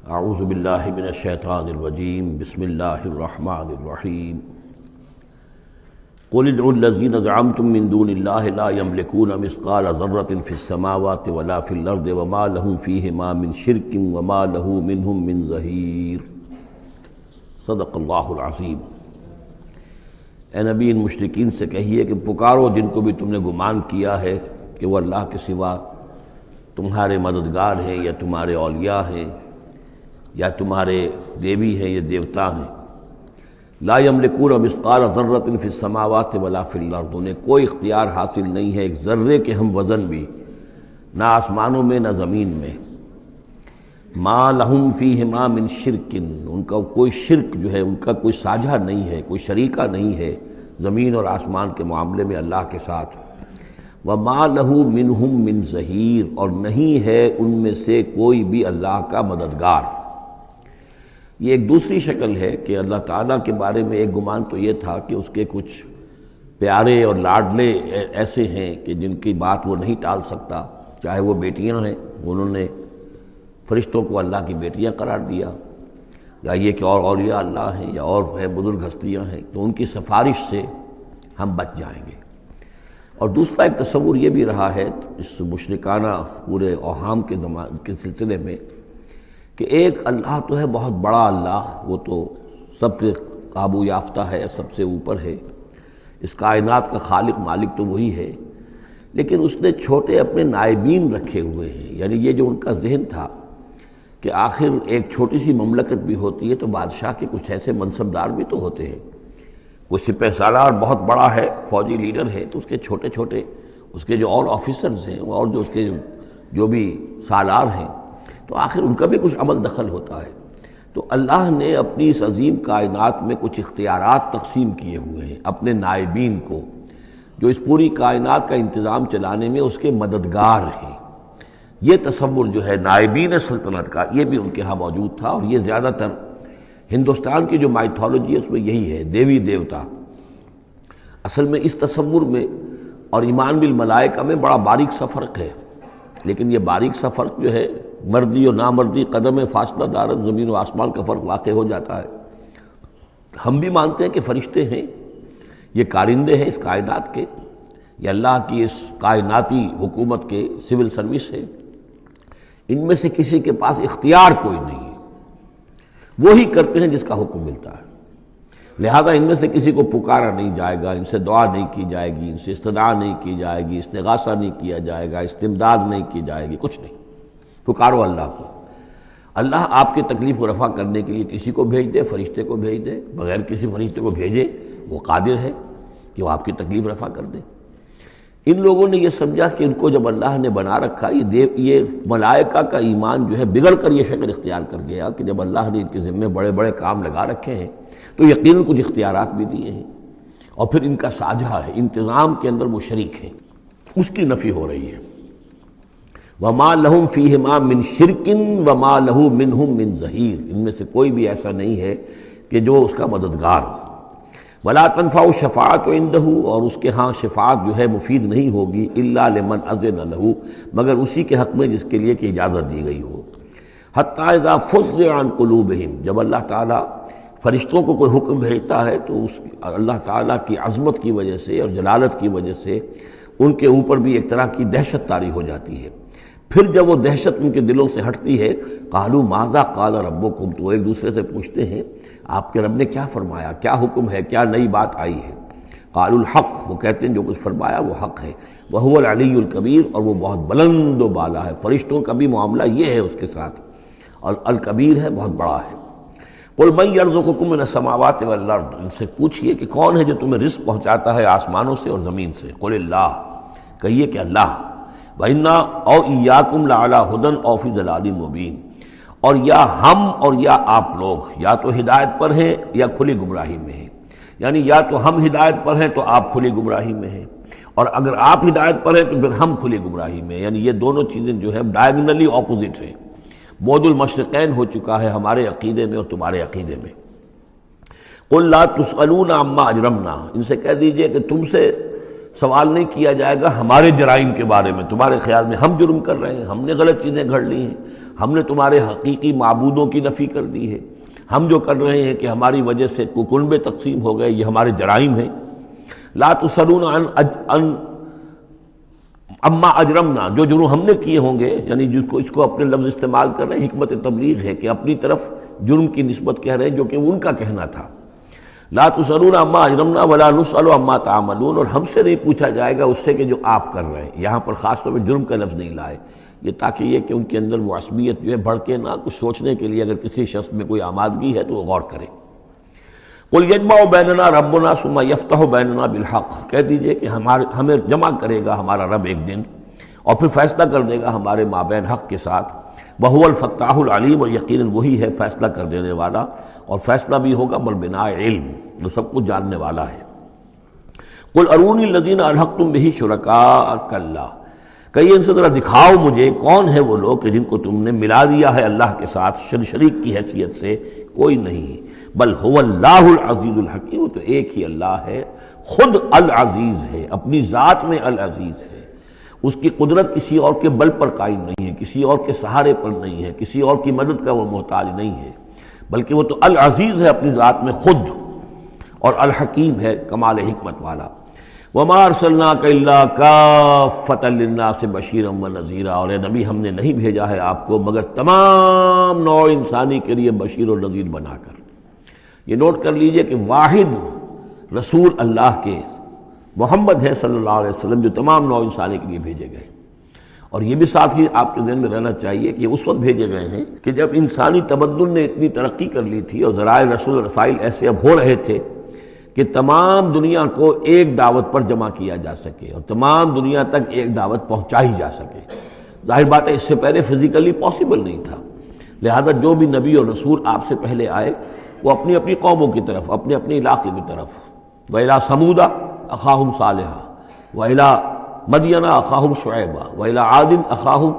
اعوذ باللہ من الشیطان الرجیم بسم اللہ الرحمن الرحیم قل ادعوا الذین زعمتم من دون اللہ لا یملکون مثقال ذرۃ فی السماوات ولا فی الارض وما لهم فیہما من شرک وما له منہم من ظہیر۔ صدق اللہ العظیم۔ اے نبی، ان مشرکین سے کہیے کہ پکارو جن کو بھی تم نے گمان کیا ہے کہ وہ اللہ کے سوا تمہارے مددگار ہیں یا تمہارے اولیاء ہیں یا تمہارے دیوی ہیں یا دیوتا ہیں۔ لا یملکون مثقال ذرۃ فی السماوات ولا فی الارض، انہیں کوئی اختیار حاصل نہیں ہے ایک ذرے کے ہم وزن بھی، نہ آسمانوں میں نہ زمین میں۔ ما لہم فیہما من شرک، ان کا کوئی شرک جو ہے، ان کا کوئی ساجھا نہیں ہے، کوئی شریکہ نہیں ہے زمین اور آسمان کے معاملے میں اللہ کے ساتھ۔ وما لہ منہم من ظہیر، اور نہیں ہے ان میں سے کوئی بھی اللہ کا مددگار۔ یہ ایک دوسری شکل ہے کہ اللہ تعالیٰ کے بارے میں ایک گمان تو یہ تھا کہ اس کے کچھ پیارے اور لاڈلے ایسے ہیں کہ جن کی بات وہ نہیں ٹال سکتا، چاہے وہ بیٹیاں ہیں، انہوں نے فرشتوں کو اللہ کی بیٹیاں قرار دیا، یا یہ کہ اور اولیاء اللہ ہیں یا اور ہیں بزرگ ہستیاں ہیں، تو ان کی سفارش سے ہم بچ جائیں گے۔ اور دوسرا ایک تصور یہ بھی رہا ہے اس مشرکانہ پورے اوہام کے سلسلے میں کہ ایک اللہ تو ہے بہت بڑا اللہ، وہ تو سب سے قابو یافتہ ہے، سب سے اوپر ہے، اس کائنات کا خالق مالک تو وہی ہے، لیکن اس نے چھوٹے اپنے نائبین رکھے ہوئے ہیں۔ یعنی یہ جو ان کا ذہن تھا کہ آخر ایک چھوٹی سی مملکت بھی ہوتی ہے تو بادشاہ کے کچھ ایسے منصبدار بھی تو ہوتے ہیں، کوئی سپہ سالار بہت بڑا ہے، فوجی لیڈر ہے، تو اس کے چھوٹے چھوٹے اس کے جو اور آفیسرز ہیں اور جو اس کے جو بھی سالار ہیں، تو آخر ان کا بھی کچھ عمل دخل ہوتا ہے۔ تو اللہ نے اپنی اس عظیم کائنات میں کچھ اختیارات تقسیم کیے ہوئے ہیں اپنے نائبین کو، جو اس پوری کائنات کا انتظام چلانے میں اس کے مددگار ہیں۔ یہ تصور جو ہے نائبین سلطنت کا، یہ بھی ان کے ہاں موجود تھا، اور یہ زیادہ تر ہندوستان کی جو مائتھولوجی ہے اس میں یہی ہے، دیوی دیوتا۔ اصل میں اس تصور میں اور ایمان بالملائکہ میں بڑا باریک سا فرق ہے، لیکن یہ باریک سا فرق جو ہے مردی اور نامردی قدم فاصلہ دارت زمین و آسمان کا فرق واقع ہو جاتا ہے۔ ہم بھی مانتے ہیں کہ فرشتے ہیں، یہ کارندے ہیں اس کائنات کے، یہ اللہ کی اس کائناتی حکومت کے سول سروس ہے، ان میں سے کسی کے پاس اختیار کوئی نہیں ہے، وہی کرتے ہیں جس کا حکم ملتا ہے، لہذا ان میں سے کسی کو پکارا نہیں جائے گا، ان سے دعا نہیں کی جائے گی، ان سے استدعا نہیں کی جائے گی، استغاثہ نہیں کیا جائے گا، استمداد نہیں کی جائے گی، کچھ نہیں۔ پکارو اللہ کو، اللہ آپ کی تکلیف کو رفع کرنے کے لیے کسی کو بھیج دے، فرشتے کو بھیج دے، بغیر کسی فرشتے کو بھیجے وہ قادر ہے کہ وہ آپ کی تکلیف رفع کر دے۔ ان لوگوں نے یہ سمجھا کہ ان کو جب اللہ نے بنا رکھا، یہ ملائکہ کا ایمان جو ہے بگڑ کر یہ شکل اختیار کر گیا کہ جب اللہ نے ان کے ذمے بڑے بڑے کام لگا رکھے ہیں تو یقیناً کچھ اختیارات بھی دیے ہیں، اور پھر ان کا ساجھا ہے، انتظام کے اندر وہ شریک ہیں، اس کی نفی ہو رہی ہے۔ وما لہم فیہما من شرک وما لہ منہم من ظہیر، ان میں سے کوئی بھی ایسا نہیں ہے کہ جو اس کا مددگار ہو۔ ولا تنفع الشفاعۃ عندہ، اور اس کے ہاں شفاعت جو ہے مفید نہیں ہوگی، الا لمن اذن لہ، مگر اسی کے حق میں جس کے لیے کہ اجازت دی گئی ہو۔ حتی اذا فزع عن قلوبہم، جب اللہ تعالیٰ فرشتوں کو کوئی حکم بھیجتا ہے تو اس اللہ تعالیٰ کی عظمت کی وجہ سے اور جلالت کی وجہ سے ان کے اوپر بھی ایک طرح کی دہشت طاری ہو جاتی ہے۔ پھر جب وہ دہشت ان کے دلوں سے ہٹتی ہے، قالوا ماذا قال ربکم، تو ایک دوسرے سے پوچھتے ہیں آپ کے رب نے کیا فرمایا، کیا حکم ہے، کیا نئی بات آئی ہے۔ قالوا الحق، وہ کہتے ہیں جو کچھ فرمایا وہ حق ہے، وہو العلی الکبیر، اور وہ بہت بلند و بالا ہے، فرشتوں کا بھی معاملہ یہ ہے اس کے ساتھ، اور الکبیر ہے، بہت بڑا ہے۔ قل من یرزقکم من السماوات والارض، ان سے پوچھئے کہ کون ہے جو تمہیں رزق پہنچاتا ہے آسمانوں سے اور زمین سے۔ قل اللہ، کہیے کہ اللہ۔ وَإِنَّا أَوْ إِيَّاكُمْ لَعَلَىٰ هُدًى أَوْ فِي ضَلَالٍ مُّبِينٍ، اور یا ہم اور یا آپ لوگ یا تو ہدایت پر ہیں یا کھلی گمراہی میں ہیں، یعنی یا تو ہم ہدایت پر ہیں تو آپ کھلی گمراہی میں ہیں، اور اگر آپ ہدایت پر ہیں تو پھر ہم کھلی گمراہی میں ہیں، یعنی یہ دونوں چیزیں جو ہے ڈائیگنلی اپوزٹ ہیں، بعد المشرقین ہو چکا ہے ہمارے عقیدے میں اور تمہارے عقیدے میں۔ قُل لَا تُسْأَلُونَ عَمَّا أَجْرَمْنَا، ان سے کہہ دیجئے کہ تم سے سوال نہیں کیا جائے گا ہمارے جرائم کے بارے میں، تمہارے خیال میں ہم جرم کر رہے ہیں، ہم نے غلط چیزیں گھڑ لی ہیں، ہم نے تمہارے حقیقی معبودوں کی نفی کر دی ہے، ہم جو کر رہے ہیں کہ ہماری وجہ سے کنبے تقسیم ہو گئے، یہ ہمارے جرائم ہیں۔ لا تسألون عن اما اجرمنا، جو جرم ہم نے کیے ہوں گے، یعنی جس کو اس کو اپنے لفظ استعمال کر رہے ہیں، حکمت تبلیغ ہے کہ اپنی طرف جرم کی نسبت کہہ رہے ہیں جو کہ ان کا کہنا تھا۔ لا تسألون عما اجرمنا ولا نسأل عما تعملون، اور ہم سے نہیں پوچھا جائے گا اس سے کہ جو آپ کر رہے ہیں۔ یہاں پر خاص طور پہ جرم کا لفظ نہیں لائے، یہ تاکہ یہ کہ ان کے اندر وہ عصبیت جو ہے بڑھ کے نہ، کچھ سوچنے کے لیے اگر کسی شخص میں کوئی آمادگی ہے تو وہ غور کرے۔ قل یجمع بیننا ربنا ثم یفتح بیننا بالحق، کہہ دیجئے کہ ہمیں جمع کرے گا ہمارا رب ایک دن اور پھر فیصلہ کر دے گا ہمارے مابین حق کے ساتھ۔ وہو الفتاح العلیم، اور یقیناً وہی ہے فیصلہ کر دینے والا، اور فیصلہ بھی ہوگا بالبناء علم، جو سب کچھ جاننے والا ہے۔ قل ارونی الذین الحقتم بہ شرکاء کلا، کہیے ان سے ذرا دکھاؤ مجھے کون ہے وہ لوگ کہ جن کو تم نے ملا دیا ہے اللہ کے ساتھ شریک کی حیثیت سے، کوئی نہیں۔ بل هو اللہ العزیز الحکیم، وہ تو ایک ہی اللہ ہے، خود العزیز ہے، اپنی ذات میں العزیز ہے، اس کی قدرت کسی اور کے بل پر قائم نہیں ہے، کسی اور کے سہارے پر نہیں ہے، کسی اور کی مدد کا وہ محتاج نہیں ہے، بلکہ وہ تو العزیز ہے اپنی ذات میں خود، اور الحکیم ہے کمال حکمت والا۔ وما ارسلناک الا کافۃ للناس بشیرا ونذیرا، اور اے نبی ہم نے نہیں بھیجا ہے آپ کو مگر تمام نوع انسانی کے لیے بشیر و نذیر بنا کر۔ یہ نوٹ کر لیجئے کہ واحد رسول اللہ کے محمد ہے صلی اللہ علیہ وسلم، جو تمام نوع انسانی کے لیے بھیجے گئے۔ اور یہ بھی ساتھ ہی آپ کے ذہن میں رہنا چاہیے کہ یہ اس وقت بھیجے گئے ہیں کہ جب انسانی تمدن نے اتنی ترقی کر لی تھی اور ذرائع رسول رسائل ایسے اب ہو رہے تھے کہ تمام دنیا کو ایک دعوت پر جمع کیا جا سکے اور تمام دنیا تک ایک دعوت پہنچائی جا سکے۔ ظاہر بات ہے اس سے پہلے فزیکلی پاسبل نہیں تھا، لہذا جو بھی نبی اور رسول آپ سے پہلے آئے وہ اپنی اپنی قوموں کی طرف، اپنے اپنے علاقے کی طرف، وَإِلَىٰ ثَمُودَ أَخَاهُمْ صَالِحًا وَإِلَىٰ مَدْيَنَ أَخَاهُمْ شُعَيْبًا وَإِلَىٰ عَادٍ أَخَاهُمْ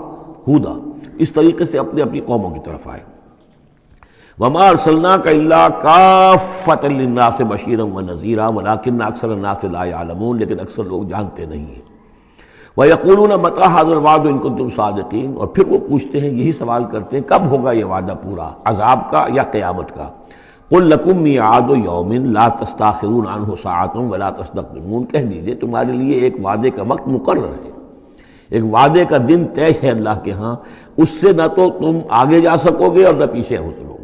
هُودًا، اس طریقے سے اپنے اپنی قوموں کی طرف آئے۔ وَمَا أَرْسَلْنَاكَ إِلَّا كَافَّةً لِلنَّاسِ بَشِيرًا وَنَذِيرًا وَلَٰكِنَّ أَكْثَرَ النَّاسِ لَا يَعْلَمُونَ، لیکن اکثر لوگ جانتے نہیں ہیں۔ وَيَقُولُونَ مَتَىٰ هَٰذَا الْوَعْدُ إِن كُنتُمْ صَادِقِينَ، اور پھر وہ پوچھتے ہیں، یہی سوال کرتے ہیں، کب ہوگا یہ وعدہ پورا، عذاب کا یا قیامت کا؟ قُل لَكُم مِّيعَادُ يَوْمٍ لَا تَسْتَأْخِرُونَ عَنْهُ سَاعَةٌ وَلَا تَسْتَقْدِمُونَ، کہہ دیجئے تمہارے لیے ایک وعدے کا وقت مقرر ہے، ایک وعدے کا دن طے ہے اللہ کے ہاں، اس سے نہ تو تم آگے جا سکو گے اور نہ پیچھے ہو سکو گے۔